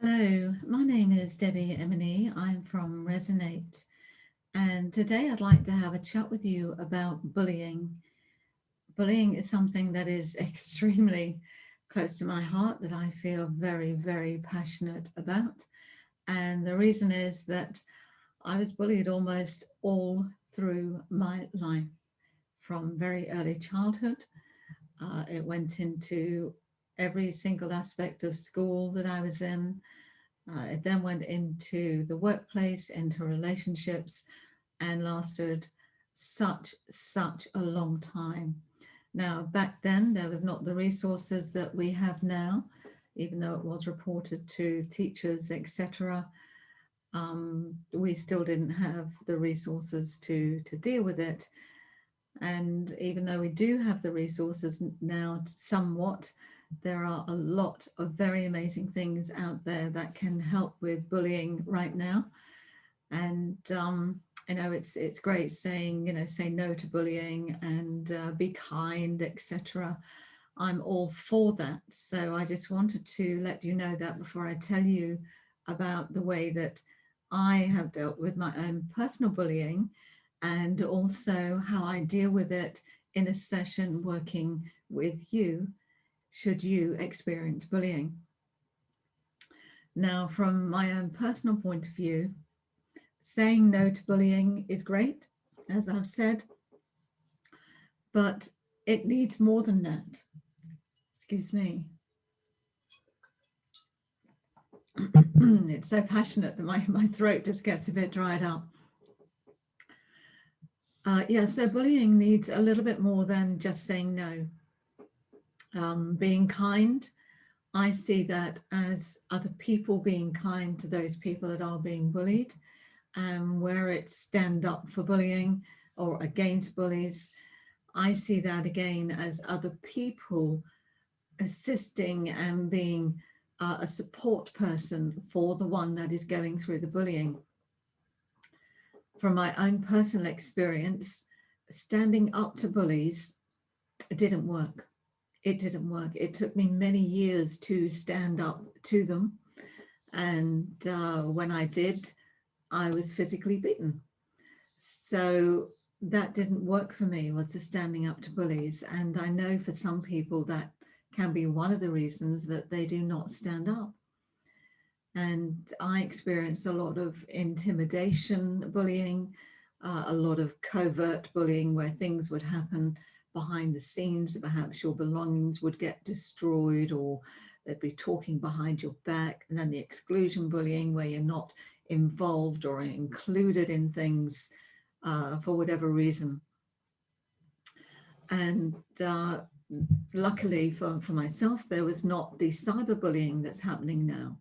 Hello, my name is Debbie Emily. I'm from Resonate, and today I'd like to have a chat with you about bullying. Bullying is something that is extremely close to my heart, that I feel very, very passionate about. And the reason is that I was bullied almost all through my life from very early childhood. It went into every single aspect of school that I was in. It then went into the workplace, into relationships, and lasted such a long time. Now, back then, there was not the resources that we have now, even though it was reported to teachers, etc. We still didn't have the resources to deal with it. And even though we do have the resources now, somewhat, there are a lot of very amazing things out there that can help with bullying right now. And it's great saying, say no to bullying and be kind, etc. I'm all for that. So I just wanted to let you know that before I tell you about the way that I have dealt with my own personal bullying and also how I deal with it in a session working with you should you experience bullying. Now, from my own personal point of view, saying no to bullying is great, as I've said, but it needs more than that. Excuse me. It's so passionate that my throat just gets a bit dried up. So bullying needs a little bit more than just saying no. Being kind, I see that as other people being kind to those people that are being bullied, and where it's stand up for bullying or against bullies, I see that again as other people assisting and being a support person for the one that is going through the bullying. From my own personal experience, standing up to bullies didn't work. It didn't work. It took me many years to stand up to them. And when I did, I was physically beaten. So that didn't work for me, was the standing up to bullies. And I know for some people that can be one of the reasons that they do not stand up. And I experienced a lot of intimidation bullying, a lot of covert bullying where things would happen behind the scenes. Perhaps your belongings would get destroyed or they'd be talking behind your back. And then the exclusion bullying where you're not involved or included in things for whatever reason. And luckily for myself, there was not the cyberbullying that's happening now,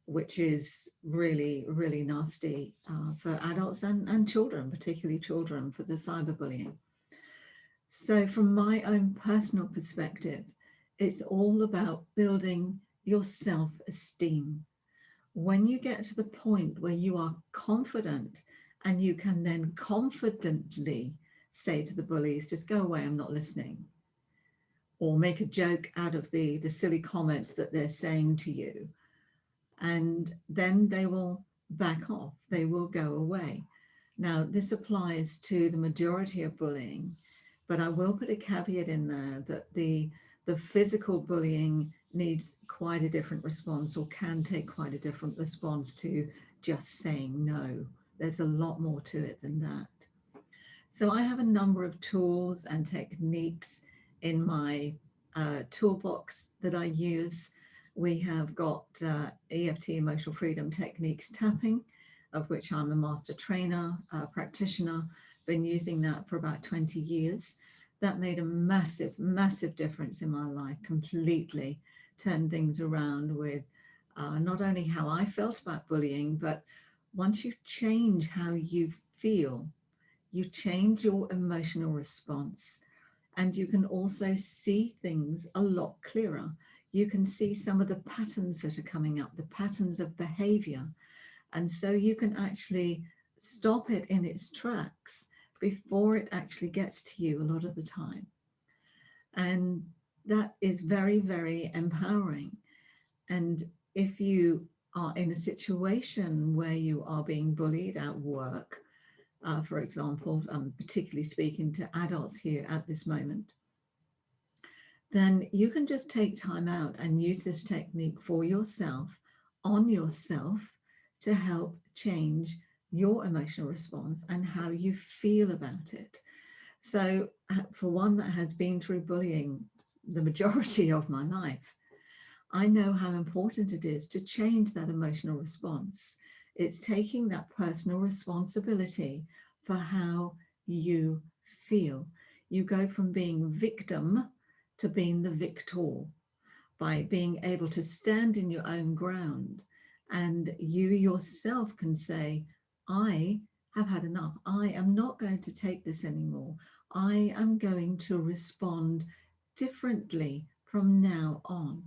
which is really, really nasty for adults and children, particularly children, for the cyberbullying. So from my own personal perspective, it's all about building your self-esteem. When you get to the point where you are confident and you can then confidently say to the bullies, just go away, I'm not listening, or make a joke out of the silly comments that they're saying to you, and then they will back off, they will go away. Now, this applies to the majority of bullying, but I will put a caveat in there that the physical bullying needs quite a different response, or can take quite a different response to just saying no. There's a lot more to it than that. So I have a number of tools and techniques in my toolbox that I use. We have got EFT, emotional freedom techniques tapping, of which I'm a master trainer, practitioner, been using that for about 20 years. That made a massive, massive difference in my life, completely turned things around with not only how I felt about bullying, but once you change how you feel, you change your emotional response, and you can also see things a lot clearer. You can see some of the patterns that are coming up, the patterns of behavior. And so you can actually stop it in its tracks before it actually gets to you a lot of the time. And that is very, very empowering. And if you are in a situation where you are being bullied at work, for example, I'm particularly speaking to adults here at this moment, then you can just take time out and use this technique for yourself, on yourself, to help change your emotional response and how you feel about it. So for one that has been through bullying the majority of my life, I know how important it is to change that emotional response. It's taking that personal responsibility for how you feel. You go from being victim to being the victor by being able to stand in your own ground, and you yourself can say, I have had enough. I am not going to take this anymore. I am going to respond differently from now on.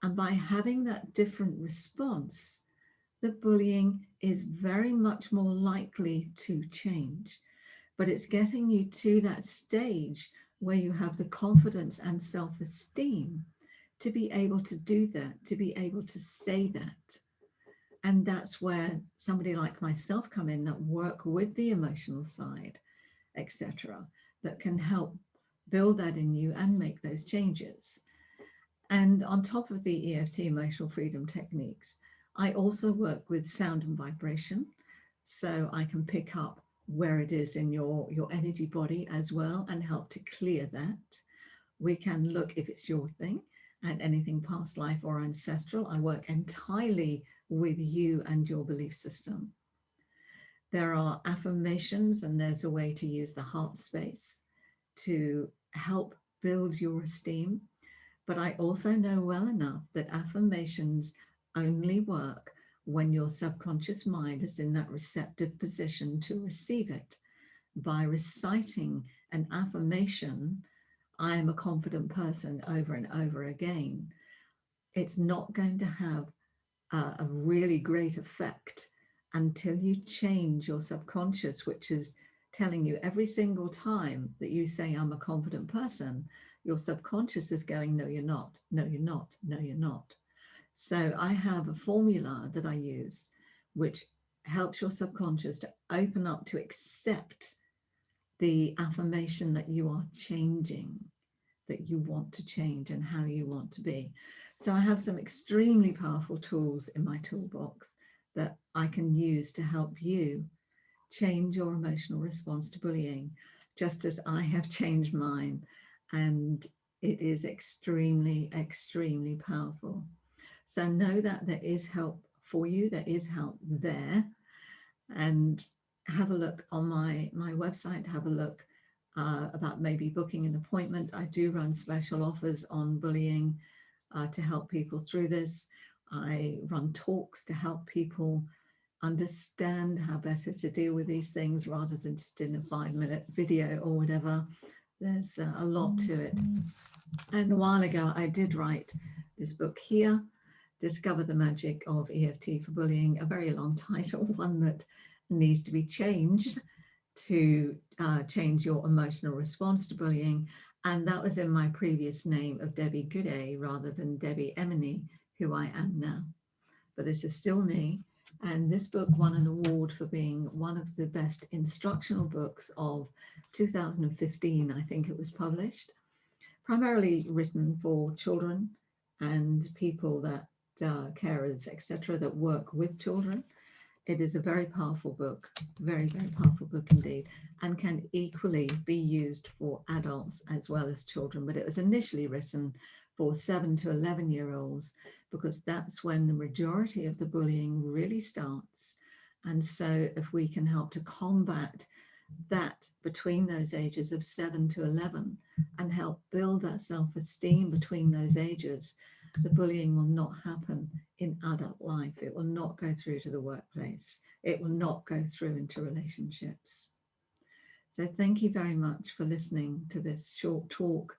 And by having that different response, the bullying is very much more likely to change. But it's getting you to that stage where you have the confidence and self-esteem to be able to do that, to be able to say that. And that's where somebody like myself come in, that work with the emotional side, etc., that can help build that in you and make those changes. And on top of the EFT emotional freedom techniques, I also work with sound and vibration. So I can pick up where it is in your energy body as well and help to clear that. We can look, if it's your thing, at anything past life or ancestral. I work entirely with you and your belief system. There are affirmations, and there's a way to use the heart space to help build your esteem. But I also know well enough that affirmations only work when your subconscious mind is in that receptive position to receive it. By reciting an affirmation, I am a confident person, over and over again, it's not going to have a really great effect until you change your subconscious, which is telling you every single time that you say, I'm a confident person, your subconscious is going, no, you're not, no, you're not, no, you're not. So I have a formula that I use, which helps your subconscious to open up to accept the affirmation that you are changing, that you want to change and how you want to be. So I have some extremely powerful tools in my toolbox that I can use to help you change your emotional response to bullying, just as I have changed mine. And it is extremely, extremely powerful. So know that there is help for you. There is help there. And have a look on my website, have a look about maybe booking an appointment. I do run special offers on bullying to help people through this. I run talks to help people understand how better to deal with these things rather than just in a 5-minute video or whatever. There's a lot to it. And a while ago, I did write this book here, Discover the Magic of EFT for Bullying, a very long title, one that needs to be changed to change your emotional response to bullying. And that was in my previous name of Debbie Gooday rather than Debbie Emily, who I am now. But this is still me. And this book won an award for being one of the best instructional books of 2015, I think it was published, primarily written for children and people that carers, etc., that work with children. It is a very powerful book, very, very powerful book indeed, and can equally be used for adults as well as children. But it was initially written for 7 to 11-year-olds because that's when the majority of the bullying really starts. And so if we can help to combat that between those ages of 7 to 11 and help build that self-esteem between those ages, the bullying will not happen in adult life. It will not go through to the workplace. It will not go through into relationships. So thank you very much for listening to this short talk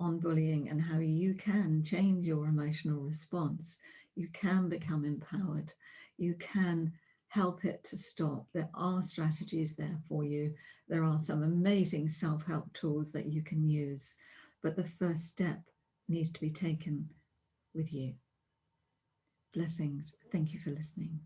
on bullying and how you can change your emotional response. You can become empowered. You can help it to stop. There are strategies there for you. There are some amazing self-help tools that you can use, but the first step needs to be taken with you. Blessings. Thank you for listening.